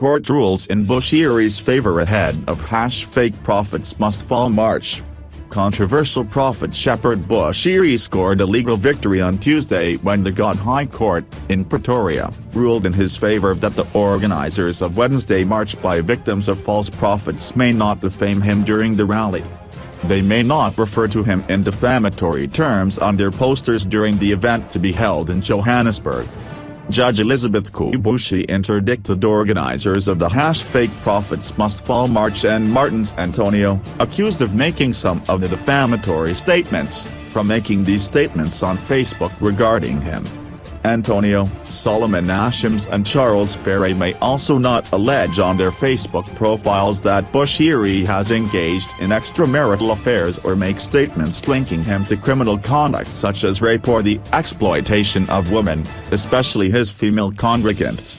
Court rules in Bushiri's favor ahead of #Fake Prophets Must Fall March. Controversial prophet Shepherd Bushiri scored a legal victory on Tuesday when the Gauteng High Court, in Pretoria, ruled in his favor that the organisers of Wednesday March by victims of false prophets may not defame him during the rally. They may not refer to him in defamatory terms on their posters during the event to be held in Johannesburg. Judge Elizabeth Bushiri interdicted organisers of the #Fake Prophets Must Fall March and Martins Antonio, accused of making some of the defamatory statements, from making these statements on Facebook regarding him. Antonio, Solomon Ashims and Charles Ferre may also not allege on their Facebook profiles that Bushiri has engaged in extramarital affairs or make statements linking him to criminal conduct such as rape or the exploitation of women, especially his female congregants.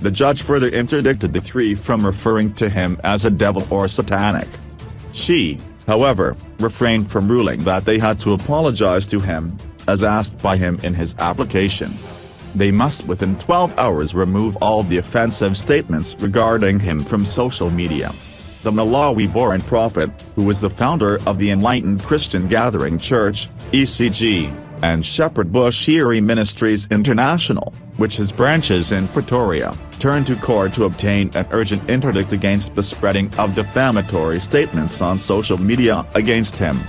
The judge further interdicted the three from referring to him as a devil or satanic. She, however, refrained from ruling that they had to apologize to him, as asked by him in his application. They must within 12 hours remove all the offensive statements regarding him from social media. The Malawi-born prophet, who was the founder of the Enlightened Christian Gathering Church, ECG, and Shepherd Bushiri Ministries International, which has branches in Pretoria, turned to court to obtain an urgent interdict against the spreading of defamatory statements on social media against him.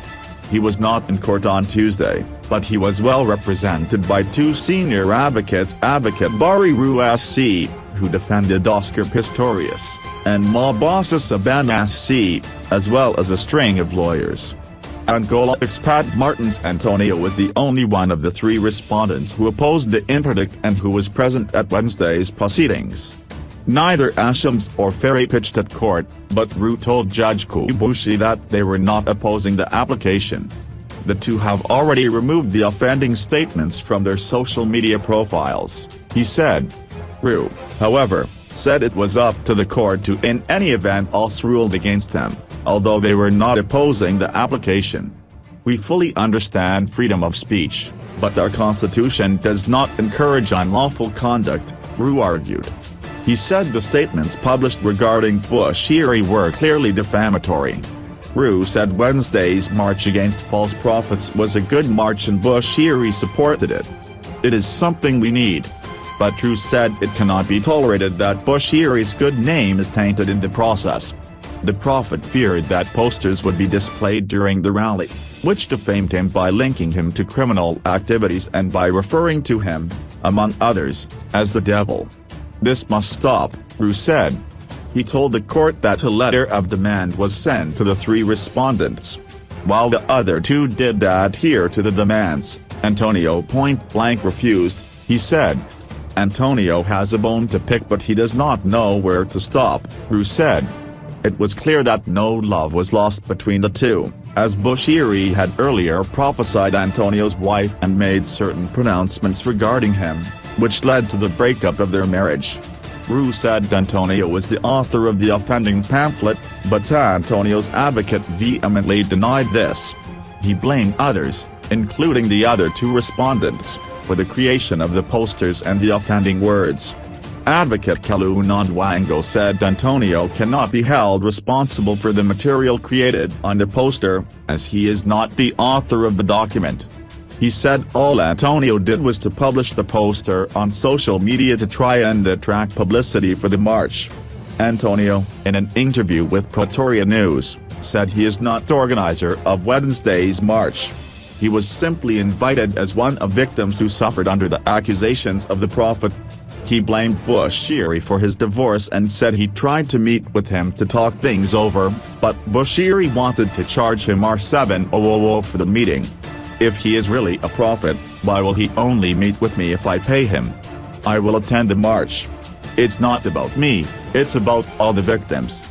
He was not in court on Tuesday, but he was well represented by two senior advocates, Advocate Barry Ruassi, who defended Oscar Pistorius, and Mabasa Sabanassi, as well as a string of lawyers. Angola expat Martins Antonio was the only one of the three respondents who opposed the interdict and who was present at Wednesday's proceedings. Neither Ashims or Ferre pitched at court, but Ru told Judge Bushiri that they were not opposing the application. The two have already removed the offending statements from their social media profiles, he said. Ru, however, said it was up to the court to in any event else ruled against them, although they were not opposing the application. We fully understand freedom of speech, but our constitution does not encourage unlawful conduct, Ru argued. He said the statements published regarding Bushiri were clearly defamatory. Ru said Wednesday's march against false prophets was a good march and Bushiri supported it. It is something we need. But Ru said it cannot be tolerated that Bushiri's good name is tainted in the process. The prophet feared that posters would be displayed during the rally, which defamed him by linking him to criminal activities and by referring to him, among others, as the devil. This must stop, Ru said. He told the court that a letter of demand was sent to the three respondents. While the other two did adhere to the demands, Antonio point-blank refused, he said. Antonio has a bone to pick but he does not know where to stop, Ru said. It was clear that no love was lost between the two, as Bushiri had earlier prophesied Antonio's wife and made certain pronouncements regarding him, which led to the breakup of their marriage. Ru said Antonio was the author of the offending pamphlet, but Antonio's advocate vehemently denied this. He blamed others, including the other two respondents, for the creation of the posters and the offending words. Advocate Kalu Nandwango said Antonio cannot be held responsible for the material created on the poster, as he is not the author of the document. He said all Antonio did was to publish the poster on social media to try and attract publicity for the march. Antonio, in an interview with Pretoria News, said he is not the organizer of Wednesday's march. He was simply invited as one of victims who suffered under the accusations of the prophet. He blamed Bushiri for his divorce and said he tried to meet with him to talk things over, but Bushiri wanted to charge him R700 for the meeting. If he is really a prophet, why will he only meet with me if I pay him? I will attend the march. It's not about me, it's about all the victims.